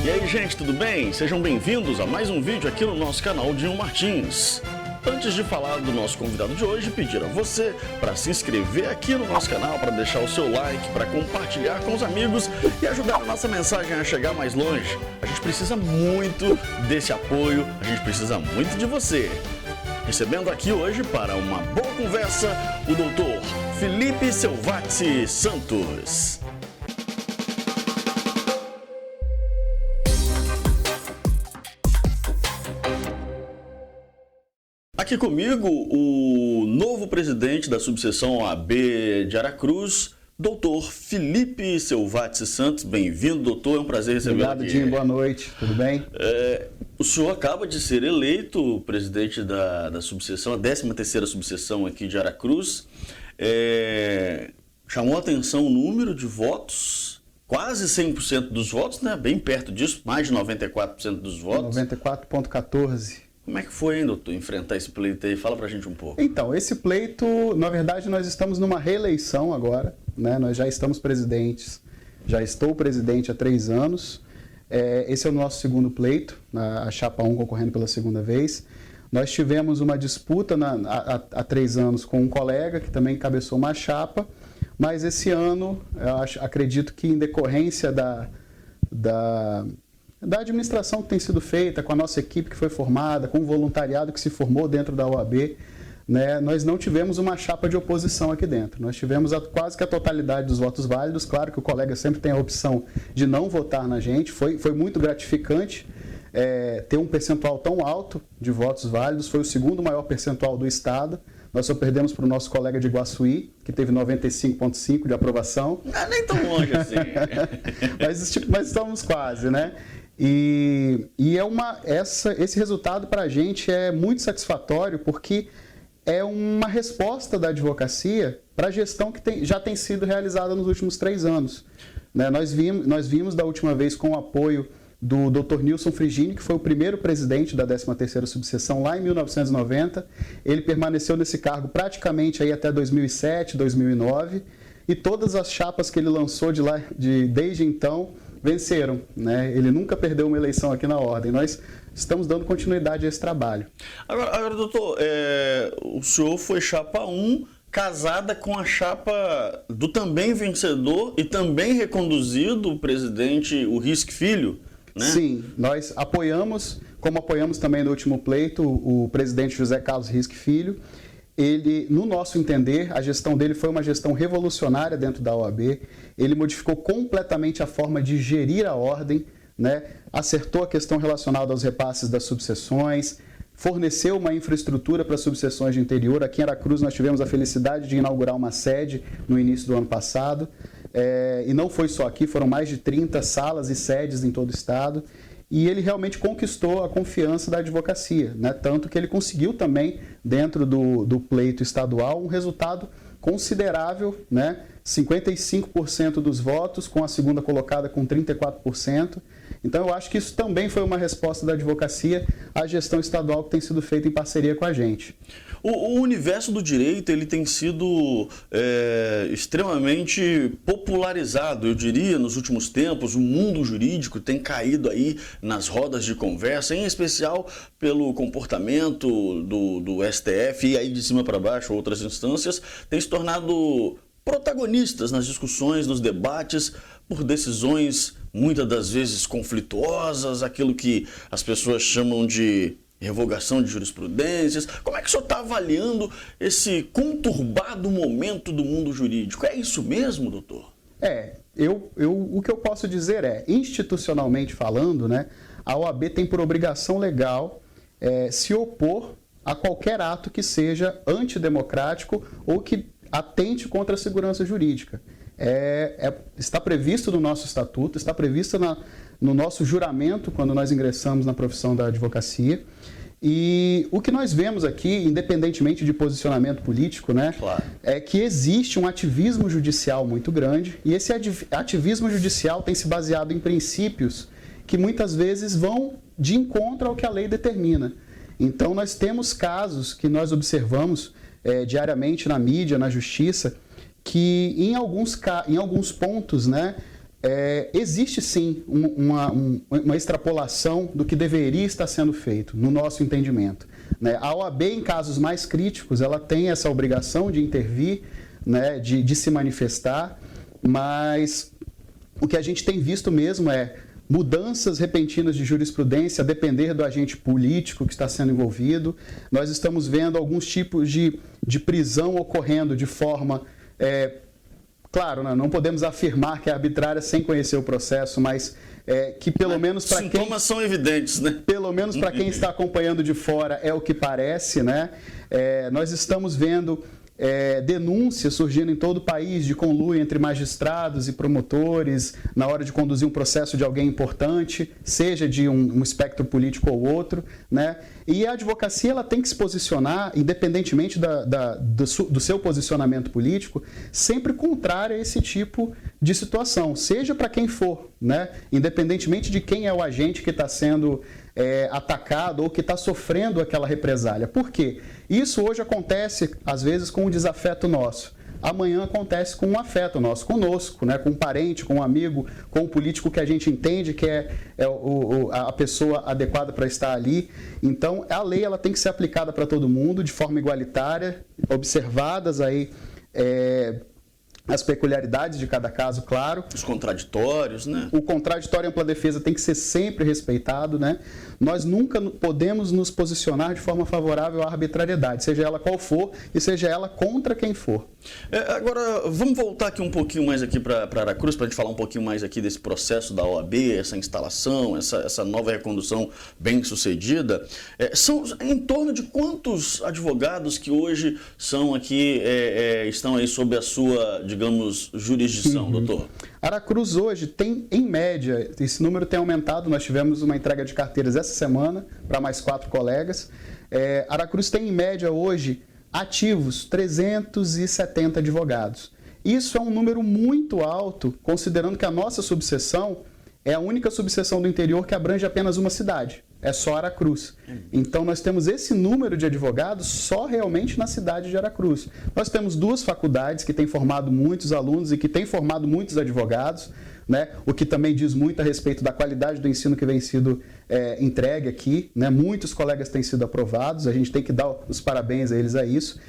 E aí, gente, tudo bem? Sejam bem-vindos a mais um vídeo aqui no nosso canal Dinho Martins. Antes de falar do nosso convidado de hoje, pedir a você para se inscrever aqui no nosso canal, para deixar o seu like, para compartilhar com os amigos e ajudar a nossa mensagem a chegar mais longe. A gente precisa muito desse apoio, a gente precisa muito de você. Recebendo aqui hoje para uma boa conversa o doutor Felipe Selvati Santos. Aqui comigo o novo presidente da subseção OAB de Aracruz, doutor Felipe Selvati Santos. Bem-vindo, doutor, é um prazer recebê-lo aqui. Obrigado, Dinho, boa noite, tudo bem? O senhor acaba de ser eleito presidente da subseção, a 13ª subseção aqui de Aracruz. Chamou a atenção o número de votos, quase 100% dos votos, né? Bem perto disso, mais de 94% dos votos. 94,14%. Como é que foi, hein, doutor, enfrentar esse pleito aí? Fala pra gente um pouco. Então, esse pleito, na verdade, nós estamos numa reeleição agora, né? Nós já estamos presidentes, já estou presidente há 3 anos. Esse é o nosso segundo pleito, a chapa 1 concorrendo pela segunda vez. Nós tivemos uma disputa há 3 anos com um colega que também encabeçou uma chapa, mas esse ano, acredito que em decorrência da administração que tem sido feita, com a nossa equipe que foi formada, com o voluntariado que se formou dentro da OAB, né, nós não tivemos uma chapa de oposição aqui dentro. Nós tivemos quase que a totalidade dos votos válidos. Claro que o colega sempre tem a opção de não votar na gente. Foi muito gratificante ter um percentual tão alto de votos válidos. Foi o segundo maior percentual do Estado. Nós só perdemos para o nosso colega de Iguaçuí, que teve 95,5% de aprovação. Nem tão longe assim. mas estamos quase, né? E esse resultado para a gente é muito satisfatório, porque é uma resposta da advocacia para a gestão que já tem sido realizada nos últimos 3 anos. Né? Nós vimos da última vez com o apoio do Dr. Nilson Frigini, que foi o primeiro presidente da 13ª subseção lá em 1990. Ele permaneceu nesse cargo praticamente aí até 2007, 2009, e todas as chapas que ele lançou desde então venceram, né? Ele nunca perdeu uma eleição aqui na ordem. Nós estamos dando continuidade a esse trabalho. Agora doutor, o senhor foi chapa 1, casada com a chapa do também vencedor e também reconduzido o presidente, o Risque Filho, né? Sim, nós apoiamos, como apoiamos também no último pleito, o presidente José Carlos Risque Filho. Ele, no nosso entender, a gestão dele foi uma gestão revolucionária dentro da OAB. Ele modificou completamente a forma de gerir a ordem, né? Acertou a questão relacionada aos repasses das subseções, forneceu uma infraestrutura para as subseções de interior. Aqui em Aracruz nós tivemos a felicidade de inaugurar uma sede no início do ano passado. E não foi só aqui, foram mais de 30 salas e sedes em todo o estado. E ele realmente conquistou a confiança da advocacia, né? Tanto que ele conseguiu também, dentro do pleito estadual, um resultado considerável, né? 55% dos votos, com a segunda colocada com 34%. Então eu acho que isso também foi uma resposta da advocacia à gestão estadual que tem sido feita em parceria com a gente. O universo do direito ele tem sido extremamente popularizado, eu diria, nos últimos tempos. O mundo jurídico tem caído aí nas rodas de conversa, em especial pelo comportamento do STF e aí de cima para baixo outras instâncias, tem se tornado protagonistas nas discussões, nos debates, por decisões muitas das vezes conflituosas, aquilo que as pessoas chamam de revogação de jurisprudências. Como é que o senhor está avaliando esse conturbado momento do mundo jurídico? É isso mesmo, doutor? O que eu posso dizer institucionalmente falando, né, a OAB tem por obrigação legal se opor a qualquer ato que seja antidemocrático ou que atente contra a segurança jurídica. Está previsto no nosso estatuto, está previsto no nosso juramento quando nós ingressamos na profissão da advocacia. E o que nós vemos aqui, independentemente de posicionamento político, né, claro, é que existe um ativismo judicial muito grande, e esse ativismo judicial tem se baseado em princípios que muitas vezes vão de encontro ao que a lei determina. Então nós temos casos que nós observamos diariamente na mídia, na justiça, que em alguns pontos, né, existe sim uma extrapolação do que deveria estar sendo feito, no nosso entendimento. Né? A OAB, em casos mais críticos, ela tem essa obrigação de intervir, né, de se manifestar, mas o que a gente tem visto mesmo é mudanças repentinas de jurisprudência a depender do agente político que está sendo envolvido. Nós estamos vendo alguns tipos de prisão ocorrendo de forma... claro, né, não podemos afirmar que é arbitrária sem conhecer o processo, mas que pelo menos para quem... Sintomas são evidentes, né? Pelo menos para quem está acompanhando de fora é o que parece, né? Nós estamos vendo denúncias surgindo em todo o país de conluio entre magistrados e promotores na hora de conduzir um processo de alguém importante, seja de um espectro político ou outro, né? E a advocacia ela tem que se posicionar, independentemente do seu posicionamento político, sempre contrária a esse tipo de situação, seja para quem for, né? Independentemente de quem é o agente que está sendo atacado ou que está sofrendo aquela represália. Por quê? Isso hoje acontece, às vezes, com um desafeto nosso. Amanhã acontece com um afeto nosso, conosco, né? Com um parente, com um amigo, com um político que a gente entende que é a pessoa adequada para estar ali. Então, a lei ela tem que ser aplicada para todo mundo de forma igualitária, observadas aí as peculiaridades de cada caso, claro. Os contraditórios, né? O contraditório e ampla defesa tem que ser sempre respeitado, né? Nós nunca podemos nos posicionar de forma favorável à arbitrariedade, seja ela qual for e seja ela contra quem for. Agora, vamos voltar aqui um pouquinho mais aqui para Aracruz, para a gente falar um pouquinho mais aqui desse processo da OAB, essa instalação, essa nova recondução bem sucedida. São em torno de quantos advogados que hoje são aqui, estão aí sob a sua, digamos, jurisdição, doutor? Aracruz hoje tem, em média, esse número tem aumentado, nós tivemos uma entrega de carteiras essa semana para mais 4 colegas. Aracruz tem, em média, hoje, ativos 370 advogados. Isso é um número muito alto, considerando que a nossa subseção é a única subseção do interior que abrange apenas uma cidade. É só Aracruz. Então, nós temos esse número de advogados só realmente na cidade de Aracruz. Nós temos 2 faculdades que têm formado muitos alunos e que têm formado muitos advogados, né? O que também diz muito a respeito da qualidade do ensino que vem sido entregue aqui, né? Muitos colegas têm sido aprovados, a gente tem que dar os parabéns a eles a isso.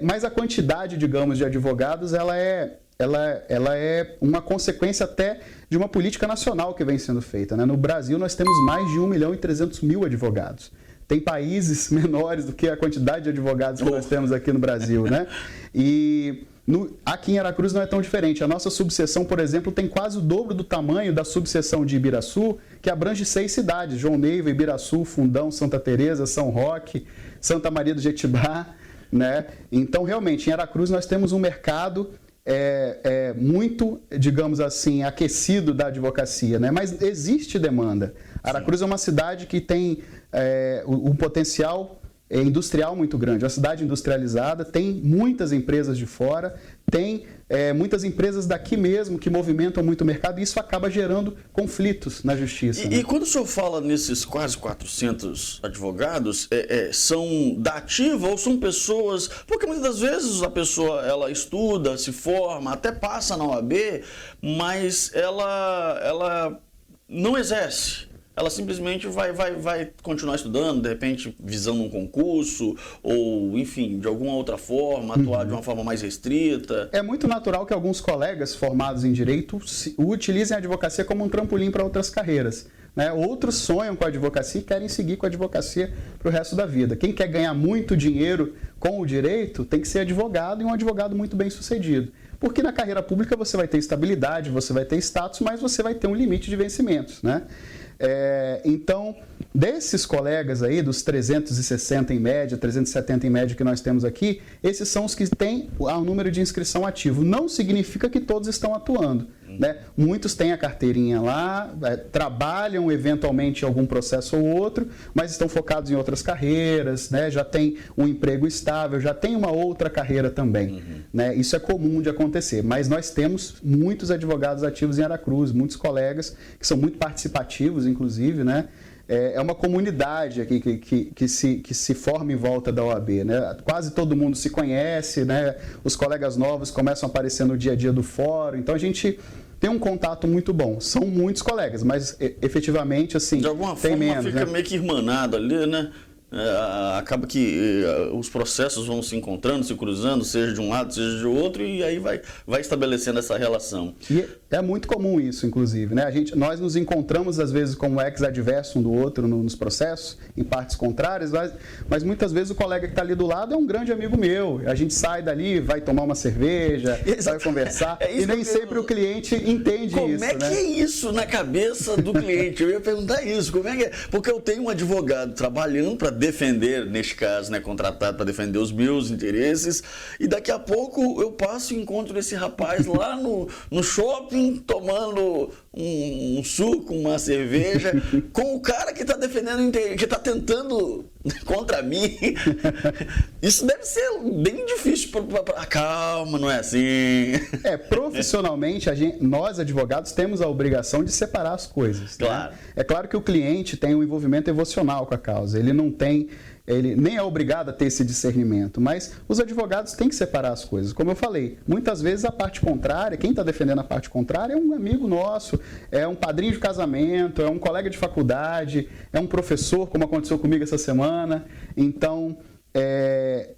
Mas a quantidade, digamos, de advogados, ela é uma consequência até de uma política nacional que vem sendo feita, né? No Brasil, nós temos mais de 1.300.000 advogados. Tem países menores do que a quantidade de advogados que nós temos aqui no Brasil, né? E aqui em Aracruz não é tão diferente. A nossa subseção, por exemplo, tem quase o dobro do tamanho da subseção de Ibiraçu, que abrange 6 cidades: João Neiva, Ibiraçu, Fundão, Santa Teresa, São Roque, Santa Maria do Jetibá, né? Então, realmente, em Aracruz nós temos um mercado muito, digamos assim, aquecido da advocacia, né? Mas existe demanda. Aracruz é uma cidade que tem um potencial industrial muito grande, uma cidade industrializada, tem muitas empresas de fora, tem muitas empresas daqui mesmo que movimentam muito o mercado e isso acaba gerando conflitos na justiça. E quando o senhor fala nesses quase 400 advogados, são da ativa ou são pessoas... Porque muitas das vezes a pessoa ela estuda, se forma, até passa na OAB, mas ela não exerce. Ela simplesmente vai continuar estudando, de repente visando um concurso ou, enfim, de alguma outra forma, atuar de uma forma mais restrita. É muito natural que alguns colegas formados em Direito utilizem a advocacia como um trampolim para outras carreiras, né? Outros sonham com a advocacia e querem seguir com a advocacia para o resto da vida. Quem quer ganhar muito dinheiro com o direito tem que ser advogado e um advogado muito bem sucedido. Porque na carreira pública você vai ter estabilidade, você vai ter status, mas você vai ter um limite de vencimentos, né? Então, desses colegas aí, dos 360 em média, 370 em média que nós temos aqui, esses são os que têm o número de inscrição ativo. Não significa que todos estão atuando, né? Muitos têm a carteirinha lá, trabalham eventualmente em algum processo ou outro, mas estão focados em outras carreiras, né? Já tem um emprego estável, já tem uma outra carreira também, né? Isso é comum de acontecer, mas nós temos muitos advogados ativos em Aracruz, muitos colegas que são muito participativos, inclusive, né? É uma comunidade aqui que se forma em volta da OAB, né? Quase todo mundo se conhece, né? Os colegas novos começam a aparecer no dia a dia do fórum, então a gente tem um contato muito bom. São muitos colegas, mas efetivamente, assim, de alguma tem forma menos, fica né? meio que irmanado ali, né? Acaba que os processos vão se encontrando, se cruzando, seja de um lado, seja de outro, e aí vai estabelecendo essa relação. E é muito comum isso, inclusive, né? Nós nos encontramos, às vezes, como ex-adverso um do outro nos processos, em partes contrárias, mas muitas vezes o colega que está ali do lado é um grande amigo meu. A gente sai dali, vai tomar uma cerveja, vai conversar, e nem sempre o cliente entende como isso, é que é isso na cabeça do cliente? Eu ia perguntar isso, como é que é? Porque eu tenho um advogado trabalhando para defender, neste caso, né, contratado para defender os meus interesses, e daqui a pouco eu passo e encontro esse rapaz lá no shopping, tomando um suco, uma cerveja, com o cara que está defendendo, que está tentando contra mim. Isso deve ser bem difícil. Calma, não é assim. Profissionalmente, nós advogados temos a obrigação de separar as coisas. Claro. Né? É claro que o cliente tem um envolvimento emocional com a causa. Ele nem é obrigado a ter esse discernimento, mas os advogados têm que separar as coisas. Como eu falei, muitas vezes a parte contrária, quem está defendendo a parte contrária é um amigo nosso, é um padrinho de casamento, é um colega de faculdade, é um professor, como aconteceu comigo essa semana. Então,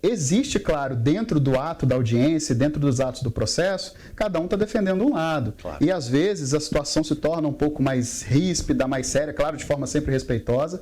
existe, claro, dentro do ato da audiência, dentro dos atos do processo, cada um está defendendo um lado. Claro. E às vezes a situação se torna um pouco mais ríspida, mais séria, claro, de forma sempre respeitosa.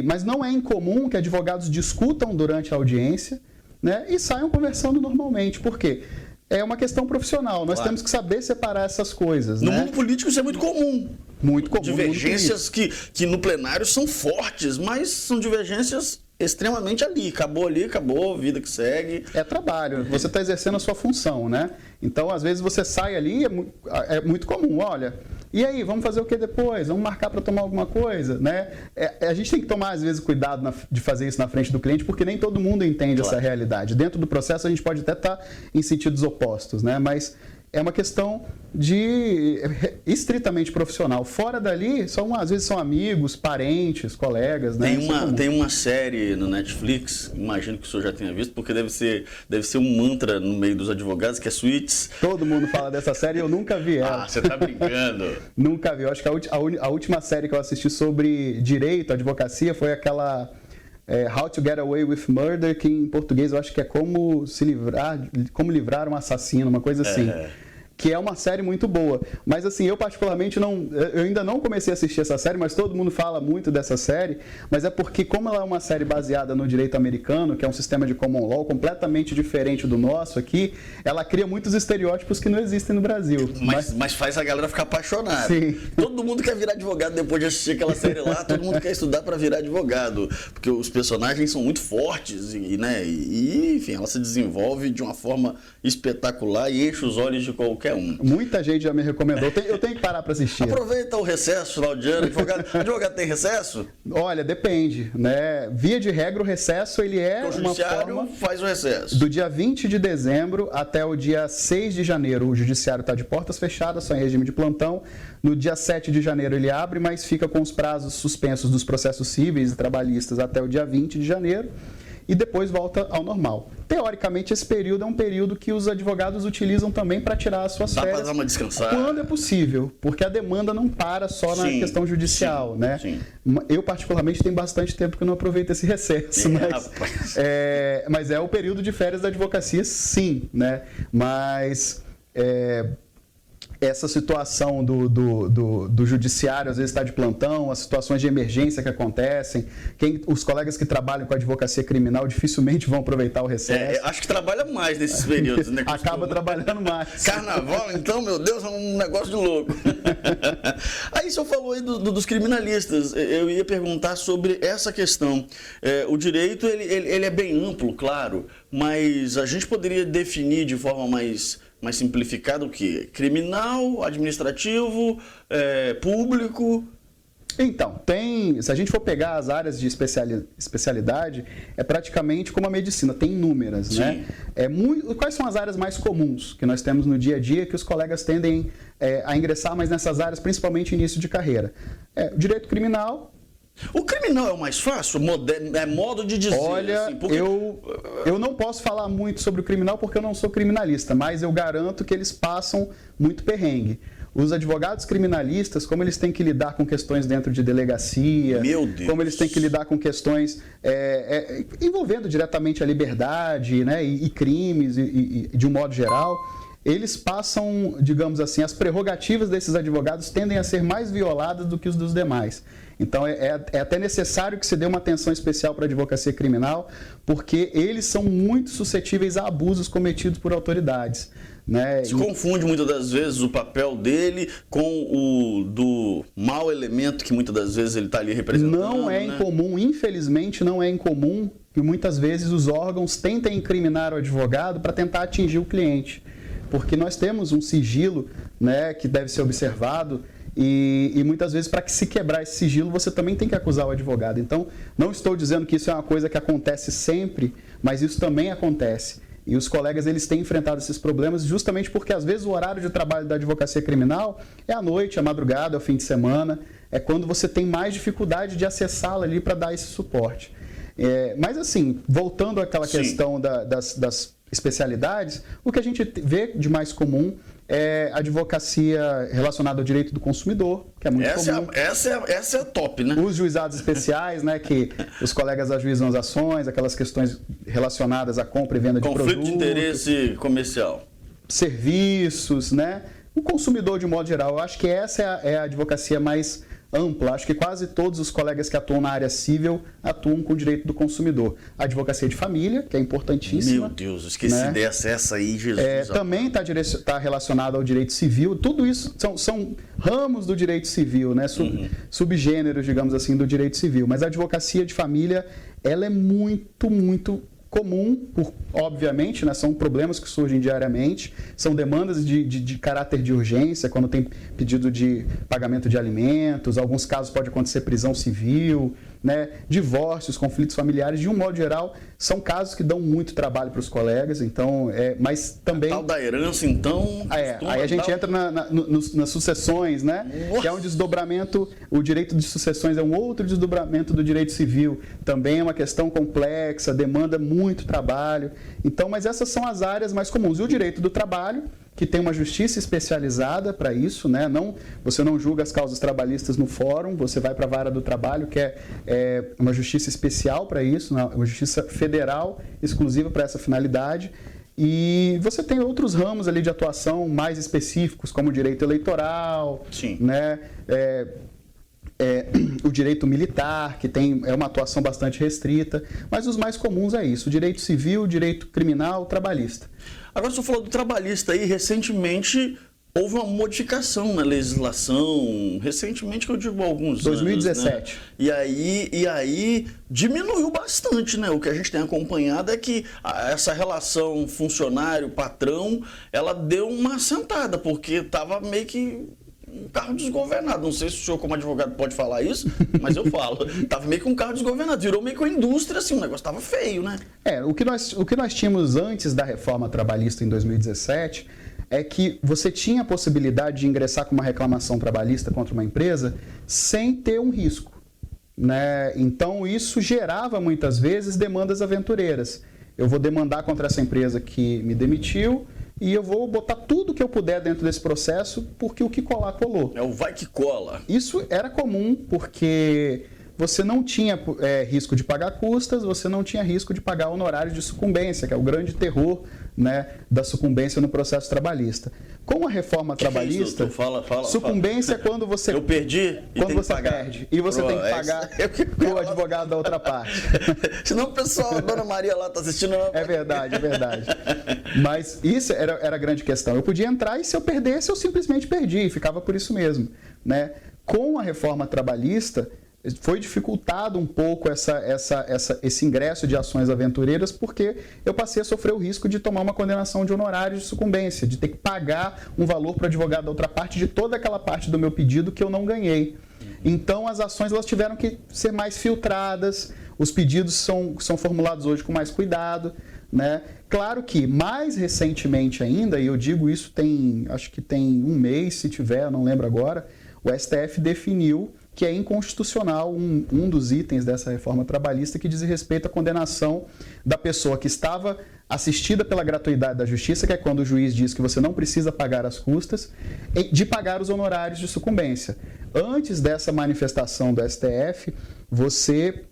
Mas não é incomum que advogados discutam durante a audiência, né, e saiam conversando normalmente. Por quê? É uma questão profissional. Nós temos que saber separar essas coisas. No né? mundo político isso é muito comum. Muito comum. Divergências que no plenário são fortes, mas são divergências extremamente acabou, vida que segue. É trabalho, você está exercendo a sua função, né? Então, às vezes você sai ali, é muito comum, olha, e aí, vamos fazer o que depois? Vamos marcar para tomar alguma coisa, né? A gente tem que tomar, às vezes, cuidado de fazer isso na frente do cliente, porque nem todo mundo entende essa realidade. Dentro do processo, a gente pode até estar em sentidos opostos, né? Mas é uma questão estritamente profissional. Fora dali, às vezes são amigos, parentes, colegas, né? Tem uma série no Netflix, imagino que o senhor já tenha visto, porque deve ser um mantra no meio dos advogados, que é Suits. Todo mundo fala dessa série e eu nunca vi ela. Ah, você tá brincando. Nunca vi. Eu acho que a última série que eu assisti sobre direito, advocacia, foi aquela How to Get Away with Murder, que em português eu acho que é como livrar um assassino, uma coisa assim. Que é uma série muito boa. Mas assim, eu particularmente eu ainda não comecei a assistir essa série, mas todo mundo fala muito dessa série, mas é porque como ela é uma série baseada no direito americano, que é um sistema de common law completamente diferente do nosso aqui, ela cria muitos estereótipos que não existem no Brasil. Mas faz a galera ficar apaixonada. Sim. Todo mundo quer virar advogado depois de assistir aquela série lá, todo mundo quer estudar para virar advogado, porque os personagens são muito fortes e enfim, ela se desenvolve de uma forma espetacular e enche os olhos de qualquer um. Muita gente já me recomendou. Eu tenho que parar para assistir. Aproveita o recesso final de ano. Advogado tem recesso? Olha, depende, né? Via de regra, o recesso ele é o judiciário faz o recesso. Do dia 20 de dezembro até o dia 6 de janeiro, o judiciário está de portas fechadas, só em regime de plantão. No dia 7 de janeiro ele abre, mas fica com os prazos suspensos dos processos cíveis e trabalhistas até o dia 20 de janeiro. E depois volta ao normal. Teoricamente, esse período é um período que os advogados utilizam também para tirar as suas férias. Dá para dar uma descansada. Quando é possível, porque a demanda não para só na questão judicial, né? Sim. Eu, particularmente, tenho bastante tempo que eu não aproveito esse recesso, mas é o período de férias da advocacia, sim, né? Mas essa situação do judiciário, às vezes está de plantão, as situações de emergência que acontecem, os colegas que trabalham com a advocacia criminal dificilmente vão aproveitar o recesso. Acho que trabalha mais nesses períodos, né? Acaba trabalhando mais. Carnaval, então, meu Deus, é um negócio de louco. Aí o senhor falou aí dos criminalistas, eu ia perguntar sobre essa questão. O direito, ele é bem amplo, claro, mas a gente poderia definir de forma mais simplificada o que? Criminal, administrativo, público? Então, se a gente for pegar as áreas de especialidade, é praticamente como a medicina, tem inúmeras, né? Quais são as áreas mais comuns que nós temos no dia a dia que os colegas tendem a ingressar mais nessas áreas, principalmente início de carreira? O direito criminal, O criminal é o mais fácil? É modo de dizer. Olha, assim, porque... eu não posso falar muito sobre o criminal porque eu não sou criminalista, mas eu garanto que eles passam muito perrengue. Os advogados criminalistas, como eles têm que lidar com questões dentro de delegacia, como eles têm que lidar com questões envolvendo diretamente a liberdade, né, e crimes e de um modo geral, eles passam, digamos assim, as prerrogativas desses advogados tendem a ser mais violadas do que os dos demais. Então é até necessário que se dê uma atenção especial para a advocacia criminal, porque eles são muito suscetíveis a abusos cometidos por autoridades. Né? Se confunde muitas das vezes o papel dele com o do mau elemento que muitas das vezes ele está ali representando. Não é incomum, infelizmente não é incomum que muitas vezes os órgãos tentem incriminar o advogado para tentar atingir o cliente. Porque nós temos um sigilo, né, que deve ser observado e muitas vezes para que se quebrar esse sigilo você também tem que acusar o advogado. Então não estou dizendo que isso é uma coisa que acontece sempre, mas isso também acontece. E os colegas eles têm enfrentado esses problemas justamente porque às vezes o horário de trabalho da advocacia criminal é à noite, à madrugada, ao fim de semana, é quando você tem mais dificuldade de acessá-la ali para dar esse suporte. Mas assim, voltando àquela questão das especialidades, o que a gente vê de mais comum é a advocacia relacionada ao direito do consumidor, que é muito comum. Essa é a top, né? Os juizados especiais, né, que os colegas ajuizam as ações, aquelas questões relacionadas à compra e venda de produtos. Conflito de interesse comercial. Serviços, né? O consumidor de modo geral. Eu acho que essa é a advocacia mais ampla. Acho que quase todos os colegas que atuam na área civil atuam com o direito do consumidor. A advocacia de família, que é importantíssima. Meu Deus, esqueci essa aí, Jesus. Também está relacionado ao direito civil. Tudo isso são ramos do direito civil, né? Subgêneros, digamos assim, do direito civil. Mas a advocacia de família, ela é muito, muito comum, obviamente, né, são problemas que surgem diariamente, são demandas de caráter de urgência, quando tem pedido de pagamento de alimentos, alguns casos pode acontecer prisão civil, né, divórcios, conflitos familiares, de um modo geral, são casos que dão muito trabalho para os colegas, então, mas também... A tal da herança, então... Aí a gente entra nas sucessões, né, que é um desdobramento, o direito de sucessões é um outro desdobramento do direito civil, também é uma questão complexa, demanda muito trabalho, então, mas essas são as áreas mais comuns. E o direito do trabalho, que tem uma justiça especializada para isso, né? Você não julga as causas trabalhistas no fórum, você vai para a vara do trabalho, que é uma justiça especial para isso, uma justiça federal exclusiva para essa finalidade. E você tem outros ramos ali de atuação mais específicos, como o direito eleitoral, né? O direito militar, que é uma atuação bastante restrita, mas os mais comuns é isso, o direito civil, o direito criminal, o trabalhista. Agora, você falou do trabalhista aí, recentemente houve uma modificação na legislação, recentemente que eu digo alguns 2017. anos, né? E aí diminuiu bastante, né? O que a gente tem acompanhado é que essa relação funcionário-patrão, ela deu uma assentada, porque estava meio que um carro desgovernado. Não sei se o senhor, como advogado, pode falar isso, mas eu falo. Tava meio que um carro desgovernado, virou meio que uma indústria, assim, o negócio tava feio, né? O que nós tínhamos antes da reforma trabalhista em 2017 é que você tinha a possibilidade de ingressar com uma reclamação trabalhista contra uma empresa sem ter um risco, né? Então isso gerava muitas vezes demandas aventureiras. Eu vou demandar contra essa empresa que me demitiu e eu vou botar tudo que eu puder dentro desse processo, porque o que colar, colou. É o vai que cola. Isso era comum porque você não tinha risco de pagar custas, você não tinha risco de pagar honorário de sucumbência, que é o grande terror, né, da sucumbência no processo trabalhista. Com a reforma trabalhista, sucumbência é quando você... Eu perdi e quando tem você que pagar. perde e você tem que pagar o advogado da outra parte. Senão o pessoal, a Dona Maria lá está assistindo... É verdade. Mas isso era a grande questão. Eu podia entrar e se eu perdesse, eu simplesmente perdi e ficava por isso mesmo, né? Com a reforma trabalhista, foi dificultado um pouco esse ingresso de ações aventureiras, porque eu passei a sofrer o risco de tomar uma condenação de honorário de sucumbência, de ter que pagar um valor para o advogado da outra parte de toda aquela parte do meu pedido que eu não ganhei. Então as ações elas tiveram que ser mais filtradas, os pedidos são formulados hoje com mais cuidado, né? Claro que mais recentemente ainda, e eu digo isso acho que tem um mês, se tiver, eu não lembro agora, o STF definiu que é inconstitucional um dos itens dessa reforma trabalhista que diz respeito à condenação da pessoa que estava assistida pela gratuidade da justiça, que é quando o juiz diz que você não precisa pagar as custas, de pagar os honorários de sucumbência. Antes dessa manifestação do STF, você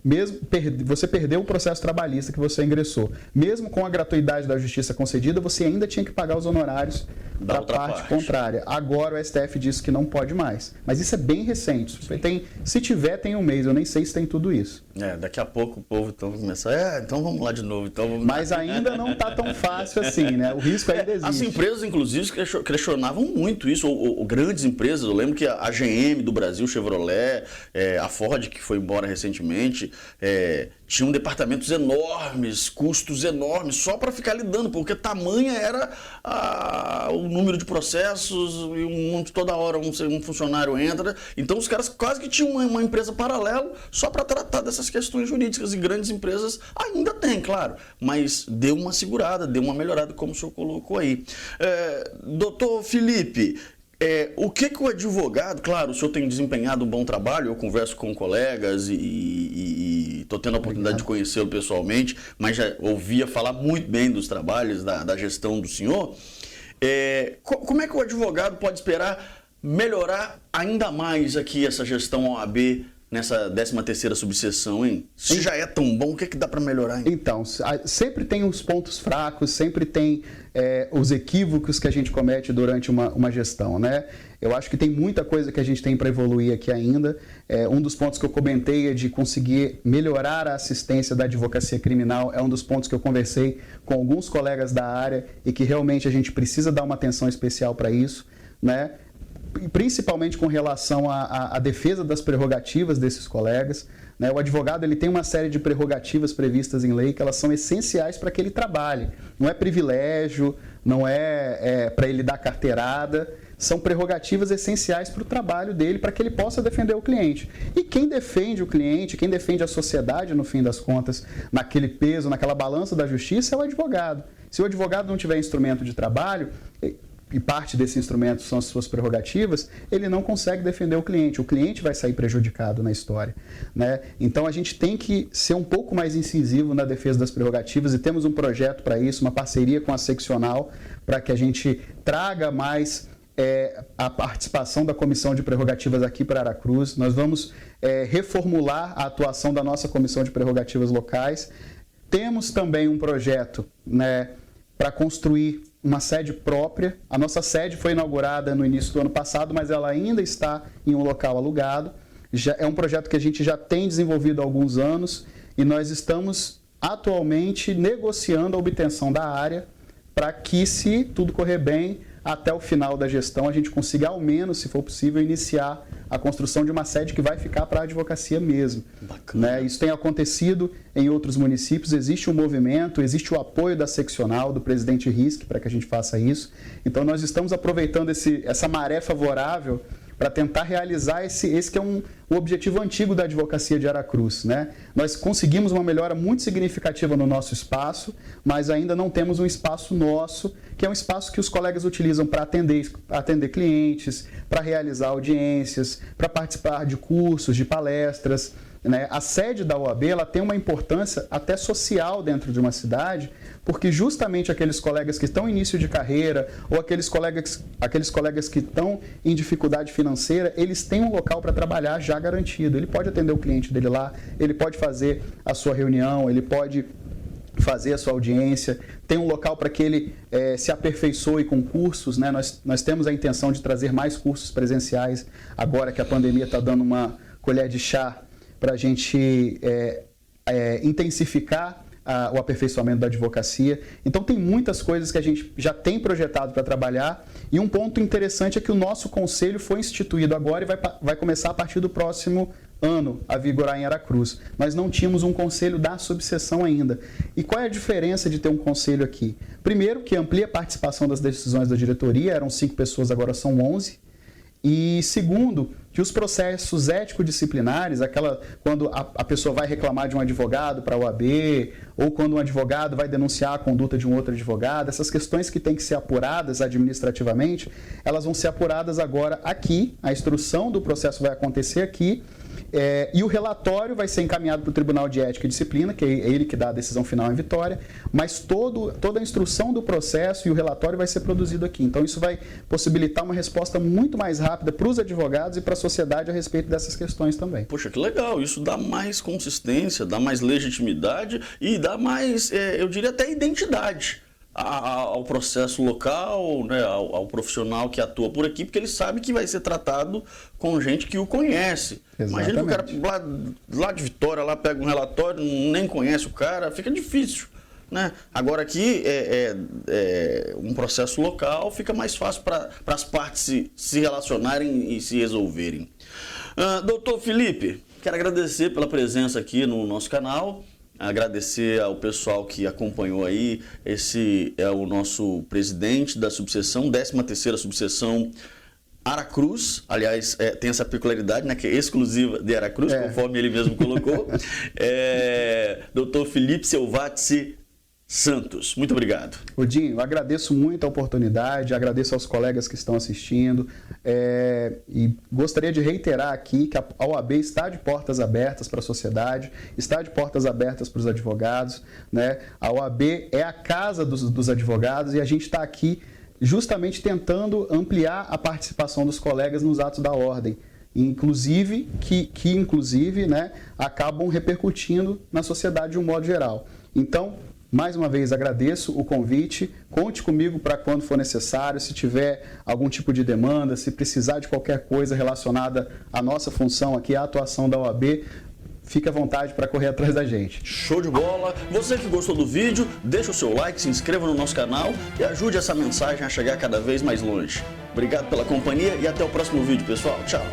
perdeu o processo trabalhista que você ingressou. Mesmo com a gratuidade da justiça concedida, você ainda tinha que pagar os honorários da parte contrária. Agora o STF disse que não pode mais. Mas isso é bem recente. Se tiver, tem um mês. Eu nem sei se tem tudo isso. Daqui a pouco o povo então vai começar, então vamos lá de novo. Mas ainda não está tão fácil assim, né? O risco ainda existe. As empresas, inclusive, questionavam muito isso, ou grandes empresas. Eu lembro que a GM do Brasil, Chevrolet, a Ford, que foi embora recentemente, tinham departamentos enormes, custos enormes, só para ficar lidando, porque tamanha era o número de processos e toda hora um funcionário entra. Então os caras quase que tinham uma empresa paralela só para tratar dessas questões jurídicas, e grandes empresas ainda têm, claro, mas deu uma segurada, deu uma melhorada, como o senhor colocou aí. Doutor Felipe, o que o advogado, claro, o senhor tem desempenhado um bom trabalho, eu converso com colegas e estou tendo a oportunidade de conhecê-lo pessoalmente, mas já ouvia falar muito bem dos trabalhos, da gestão do senhor. Como é que o advogado pode esperar melhorar ainda mais aqui essa gestão OAB nessa 13ª subseção, hein? Se já é tão bom, o que dá para melhorar ainda? Então, sempre tem os pontos fracos, sempre tem os equívocos que a gente comete durante uma gestão, né? Eu acho que tem muita coisa que a gente tem para evoluir aqui ainda. Um dos pontos que eu comentei é de conseguir melhorar a assistência da advocacia criminal. É um dos pontos que eu conversei com alguns colegas da área e que realmente a gente precisa dar uma atenção especial para isso, né? Principalmente com relação à defesa das prerrogativas desses colegas, né? O advogado ele tem uma série de prerrogativas previstas em lei que elas são essenciais para que ele trabalhe. Não é privilégio, não é para ele dar carteirada, são prerrogativas essenciais para o trabalho dele, para que ele possa defender o cliente. E quem defende o cliente, quem defende a sociedade, no fim das contas, naquele peso, naquela balança da justiça, é o advogado. Se o advogado não tiver instrumento de trabalho, e parte desse instrumento são as suas prerrogativas, ele não consegue defender o cliente vai sair prejudicado na história, né? Então a gente tem que ser um pouco mais incisivo na defesa das prerrogativas e temos um projeto para isso, uma parceria com a seccional, para que a gente traga mais a participação da Comissão de Prerrogativas aqui para Aracruz. Nós vamos reformular a atuação da nossa Comissão de Prerrogativas locais. Temos também um projeto, né, para construir uma sede própria. A nossa sede foi inaugurada no início do ano passado, mas ela ainda está em um local alugado. É um projeto que a gente já tem desenvolvido há alguns anos e nós estamos atualmente negociando a obtenção da área para que, se tudo correr bem, até o final da gestão a gente consiga, ao menos, se for possível, iniciar a construção de uma sede que vai ficar para a advocacia mesmo. Né? Isso tem acontecido em outros municípios, existe um movimento, existe o apoio da seccional, do presidente Risk, para que a gente faça isso. Então nós estamos aproveitando essa maré favorável para tentar realizar esse que é um objetivo antigo da advocacia de Aracruz, né? Nós conseguimos uma melhora muito significativa no nosso espaço, mas ainda não temos um espaço nosso, que é um espaço que os colegas utilizam para atender clientes, para realizar audiências, para participar de cursos, de palestras, né? A sede da OAB ela tem uma importância até social dentro de uma cidade, porque justamente aqueles colegas que estão em início de carreira ou aqueles colegas que estão em dificuldade financeira, eles têm um local para trabalhar já garantido. Ele pode atender o cliente dele lá, ele pode fazer a sua reunião, ele pode fazer a sua audiência, tem um local para que ele se aperfeiçoe com cursos, né? Nós temos a intenção de trazer mais cursos presenciais agora que a pandemia está dando uma colher de chá para a gente intensificar o aperfeiçoamento da advocacia. Então tem muitas coisas que a gente já tem projetado para trabalhar, e um ponto interessante é que o nosso conselho foi instituído agora e vai começar a partir do próximo ano a vigorar em Aracruz. Nós não tínhamos um conselho da subseção ainda. E qual é a diferença de ter um conselho aqui? Primeiro, que amplia a participação das decisões da diretoria, eram 5 pessoas, agora são 11. E segundo, que os processos ético-disciplinares, quando a pessoa vai reclamar de um advogado para a OAB, ou quando um advogado vai denunciar a conduta de um outro advogado, essas questões que têm que ser apuradas administrativamente, elas vão ser apuradas agora aqui, a instrução do processo vai acontecer aqui, e o relatório vai ser encaminhado para o Tribunal de Ética e Disciplina, que é ele que dá a decisão final em vitória, mas toda a instrução do processo e o relatório vai ser produzido aqui. Então, isso vai possibilitar uma resposta muito mais rápida para os advogados e para a sociedade a respeito dessas questões também. Poxa, que legal! Isso dá mais consistência, dá mais legitimidade e dá mais, eu diria até identidade ao processo local, né, ao profissional que atua por aqui, porque ele sabe que vai ser tratado com gente que o conhece. Exatamente. Imagina que o cara lá de Vitória lá pega um relatório, nem conhece o cara, fica difícil, né? Agora aqui um processo local fica mais fácil para as partes se relacionarem e se resolverem. Doutor Felipe, quero agradecer pela presença aqui no nosso canal. Agradecer ao pessoal que acompanhou aí. Esse é o nosso presidente da subseção, 13ª subseção Aracruz. Aliás, tem essa peculiaridade, né, que é exclusiva de Aracruz, conforme ele mesmo colocou. Dr. Felipe Selvatici Santos, muito obrigado. Odinho, eu agradeço muito a oportunidade, agradeço aos colegas que estão assistindo e gostaria de reiterar aqui que a OAB está de portas abertas para a sociedade, está de portas abertas para os advogados, né? A OAB é a casa dos advogados e a gente está aqui justamente tentando ampliar a participação dos colegas nos atos da ordem, inclusive inclusive, né, acabam repercutindo na sociedade de um modo geral. Então, mais uma vez, agradeço o convite, conte comigo para quando for necessário, se tiver algum tipo de demanda, se precisar de qualquer coisa relacionada à nossa função aqui, à atuação da OAB, fique à vontade para correr atrás da gente. Show de bola! Você que gostou do vídeo, deixa o seu like, se inscreva no nosso canal e ajude essa mensagem a chegar cada vez mais longe. Obrigado pela companhia e até o próximo vídeo, pessoal. Tchau!